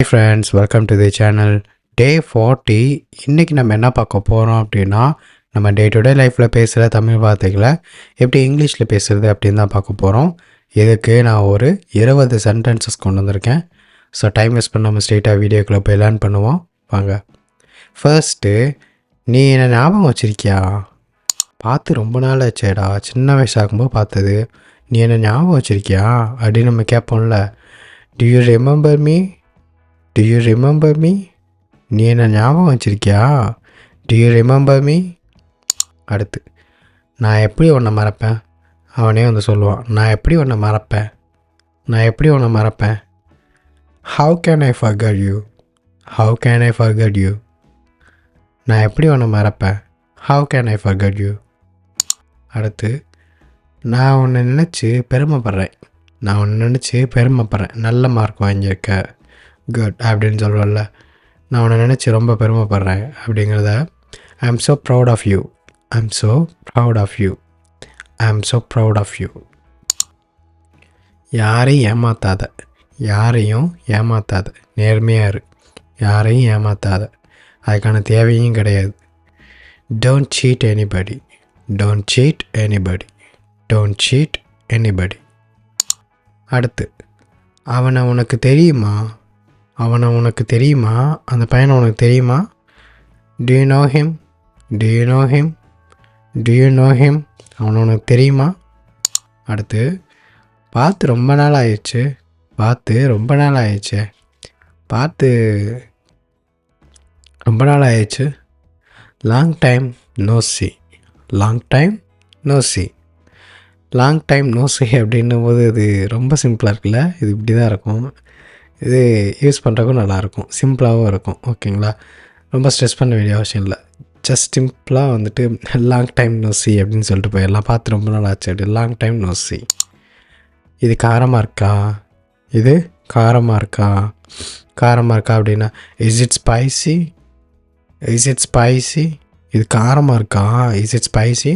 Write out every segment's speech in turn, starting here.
Hey friends, welcome to the channel. Day 40. இன்றைக்கி நம்ம என்ன பார்க்க போகிறோம் அப்படின்னா, நம்ம டே டு டே லைஃப்பில் பேசுகிற தமிழ் வார்த்தைகளை எப்படி இங்கிலீஷில் பேசுகிறது அப்படின்னு தான் பார்க்க போகிறோம். இதுக்கு நான் ஒரு 20 சென்டென்சஸ் கொண்டு வந்திருக்கேன். ஸோ டைம் வேஸ்ட் பண்ணாமல் ஸ்ட்ரெயிட்டாக வீடியோக்குள்ளே போய் லேர்ன் பண்ணுவோம் வாங்க. ஃபர்ஸ்ட்டு, நீ என்ன ஞாபகம் வச்சுருக்கியா? பார்த்து ரொம்ப நாள் ஆச்சேடா, சின்ன வயசாகும்போது பார்த்தது. நீ என்ன ஞாபகம் வச்சுருக்கியா அப்படின்னு நம்ம கேட்போம்ல. Do you remember me? Do you remember me? நீ என்ன ஞாபகம் வச்சிருக்கியா? Do you remember me? அடுத்து, நான் எப்படி உன்னை மறப்பேன்? அவனே வந்து சொல்லுவான், நான் எப்படி உன்னை மறப்பேன்? நான் எப்படி உன்னை மறப்பேன்? How can I forget you? How can I forget you? நான் எப்படி உன்னை மறப்பேன்? How can I forget you? அடுத்து, நான் உன்னை நினச்சி பெருமைப்படுறேன். நான் உன்னை நினச்சி பெருமைப்படுறேன். நல்ல மார்க் வாங்கியிருக்க, குட் அப்படின்னு சொல்லுவல்ல. நான் உன்னை நினச்சி ரொம்ப பெருமைப்படுறேன் அப்படிங்கிறத I am so proud of you. I am so proud of you. I am so proud of you. யாரையும் ஏமாத்தாத. யாரையும் ஏமாத்தாத. நேர்மையாக இரு. யாரையும் ஏமாத்தாத. அதுக்கான தேவையும் கிடையாது. Don't cheat anybody. Don't cheat anybody. Don't cheat anybody. அடுத்து, அவனை உனக்கு தெரியுமா? அவனை உனக்கு தெரியுமா? அந்த பையனை உனக்கு தெரியுமா? Do you know him? Do you know him? Do you know him? அவனை உனக்கு தெரியுமா? அடுத்து, பார்த்து ரொம்ப நாள் ஆயிடுச்சு. பார்த்து ரொம்ப நாள் ஆயிடுச்சு. பார்த்து ரொம்ப நாள் ஆயிடுச்சு. Long time no see. Long time no see. Long time no see அப்படின்னும் போது இது ரொம்ப சிம்பிளாக இருக்குல்ல. இது இப்படி தான் இருக்கும். இது யூஸ் பண்ணுறக்கும் நல்லாயிருக்கும், சிம்பிளாகவும் இருக்கும். ஓகேங்களா? ரொம்ப ஸ்ட்ரெஸ் பண்ண வேண்டிய அவசியம் இல்லை. ஜஸ்ட் சிம்பிளாக வந்துட்டு லாங் டைம் நோ see அப்படின்னு சொல்லிட்டு போயிடலாம். பார்த்து ரொம்ப நாள் ஆச்சு அப்படி. Long time no see. இது காரமாக இருக்கா? இது காரமாக இருக்கா? காரமாக இருக்கா அப்படின்னா is it spicy? Is it spicy? இது காரமாக இருக்கா? Is it spicy?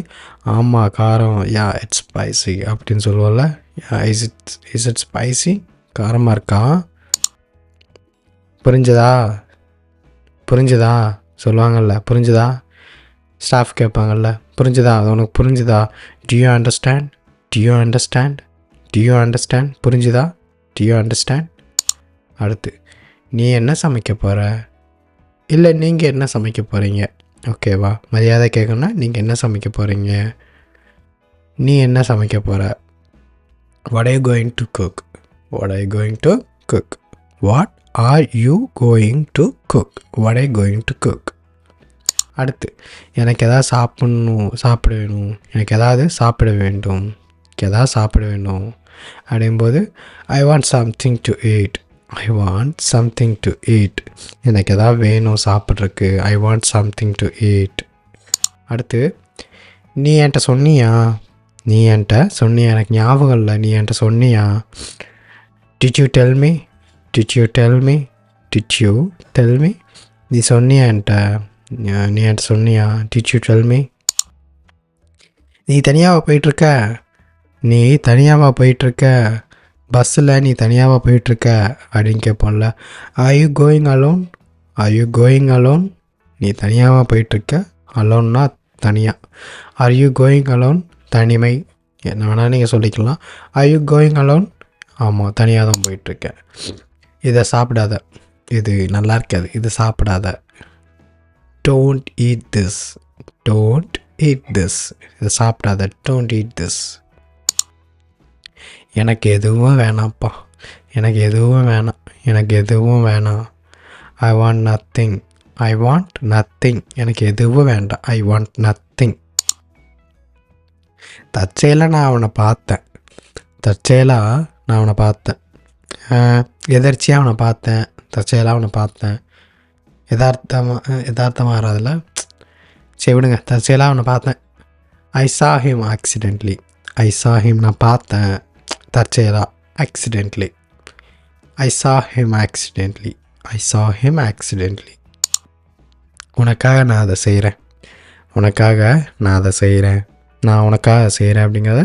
ஆமாம் காரம். யா இட்ஸ் ஸ்பைசி அப்படின்னு சொல்லுவோம்ல. Is it spicy? காரமாக இருக்கா? புரிஞ்சதா? புரிஞ்சுதா சொல்லுவாங்கள்ல. புரிஞ்சுதா? ஸ்டாஃப் கேட்பாங்கள்ல. புரிஞ்சுதா? அது உனக்கு புரிஞ்சுதா? Do you understand? Do you understand? Do you understand? புரிஞ்சுதா? Do you understand? அடுத்து, நீ என்ன சமைக்க போகிற? இல்லை நீங்கள் என்ன சமைக்க போகிறீங்க? ஓகேவா? மரியாதை கேட்கணும்னா நீங்கள் என்ன சமைக்க போகிறீங்க? நீ என்ன சமைக்க போகிற? What are you going to cook? What are you going to cook? What are you going to cook? What are you going to cook? அடுத்து, எனக்கு எதாவது சாப்பிட வேணும். எனக்கு எதாவது சாப்பிட வேண்டும். எதாவது சாப்பிட வேண்டும் அப்படிங்கும்போது I want something to eat. I want something to eat. எனக்கு எதாவது வேணும் சாப்பிட்றதுக்கு. I want something to eat. அடுத்து, நீ என்கிட்ட சொன்னியா? நீ என்கிட்ட சொன்னியா? எனக்கு ஞாபகம் இல்லை. நீ என்கிட்ட சொன்னியா? Did you tell me? Did you tell me? Did you tell me? நீ சொன்னியா என்கிட்ட? நீ என்கிட்ட சொன்னியா? Did you tell me? நீ தனியாக போயிட்டுருக்க. நீ தனியாக போயிட்டுருக்க. பஸ்ஸில் நீ தனியாக போயிட்டுருக்க அப்படின்னு கேட்போம்ல. Are you going alone? Are you going alone? நீ தனியாக போயிட்டுருக்க. அலோன்னா தனியாக. Are you going alone? தனிமை. என்ன வேணால் நீங்கள் சொல்லிக்கலாம். Are you going alone? ஆமாம், தனியாக தான் போயிட்டுருக்கேன். இதை சாப்பிடாத. இது நல்லா இருக்காது. இது சாப்பிடாத. Don't eat this. Don't eat this. இதை சாப்பிடாத. Don't eat this. எனக்கு எதுவும் வேணாம்ப்பா. எனக்கு எதுவும் வேணாம். எனக்கு எதுவும் வேணாம். I want nothing. I want nothing. எனக்கு எதுவும் வேண்டாம். I want nothing. தற்செயலாக நான் அவனை பார்த்தேன். தற்செயலாக நான் அவனை பார்த்தேன். எதர்ச்சியாக அவனை பார்த்தேன். தற்செயலாக அவனை பார்த்தேன். யதார்த்தமாக வராதில்ல. சரி விடுங்க. தற்செயலாக அவனை பார்த்தேன். ஐ saw him accidentally. ஐ saw him. நான் பார்த்தேன் தற்செயலாக. accidentally. I saw him accidentally. I saw him accidentally. உனக்காக நான் அதை செய்கிறேன். உனக்காக நான் அதை செய்கிறேன். நான் உனக்காக செய்கிறேன் அப்படிங்கிறத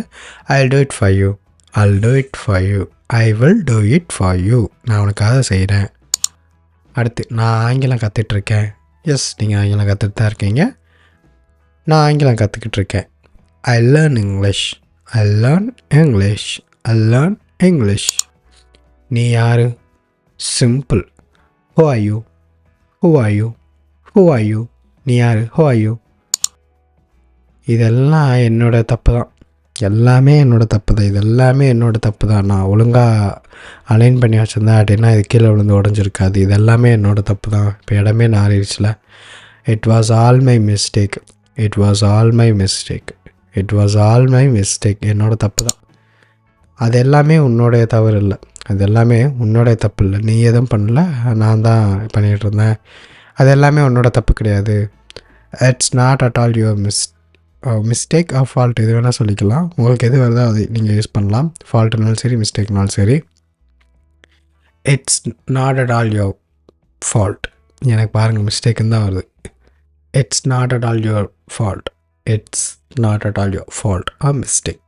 I'll do it for you. I'll do it for you. I will do it for you. நான் உனக்காக செய்கிறேன். அடுத்து நான் ஆங்கிலம் கற்றுட்ருக்கேன். எஸ், நீங்கள் ஆங்கிலம் கற்றுட்டு தான் இருக்கீங்க. நான் ஆங்கிலம் கற்றுக்கிட்டு இருக்கேன். I learn English. I learn English. I learn English. நீ யார்? Simple. Who are you? Who are you? Who are you? நீ யார்? Who are you? இதெல்லாம் என்னோடய தப்பு தான். எல்லாமே என்னோடய தப்பு தான். இது எல்லாமே என்னோடய தப்பு தான். நான் ஒழுங்காக அலைன் பண்ணி வச்சுருந்தேன் அப்படின்னா இது கீழே விழுந்து உடஞ்சிருக்காது. இது எல்லாமே என்னோடய தப்பு தான். இப்போ இடமே நாரிடுச்சுல. It was all my mistake. It was all my mistake. It was all my mistake. என்னோடய தப்பு தான். அது எல்லாமே உன்னோடைய தவறு இல்லை. அது எல்லாமே உன்னோடைய தப்பு இல்லை. நீ எதுவும் பண்ணல, நான் தான் பண்ணிகிட்டு இருந்தேன். அது எல்லாமே உன்னோட தப்பு கிடையாது. It's not at all your mistake R fault, எது வேணால் சொல்லிக்கலாம். உங்களுக்கு எது வருதோ அது நீங்கள் யூஸ் பண்ணலாம். ஃபால்ட்டுனாலும் சரி, மிஸ்டேக்னாலும் சரி. It's not at all your fault. எனக்கு பாருங்கள், மிஸ்டேக்குன்னு தான் வருது. It's not at all your fault. It's not at all your fault or mistake.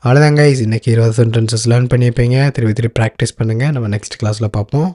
அவ்வளோதாங்க. இன்றைக்கி 20 சென்டென்சஸ் லேர்ன் பண்ணியிருப்பீங்க. திருப்பி ப்ராக்டிஸ் பண்ணுங்கள். நம்ம நெக்ஸ்ட் கிளாஸில் பார்ப்போம்.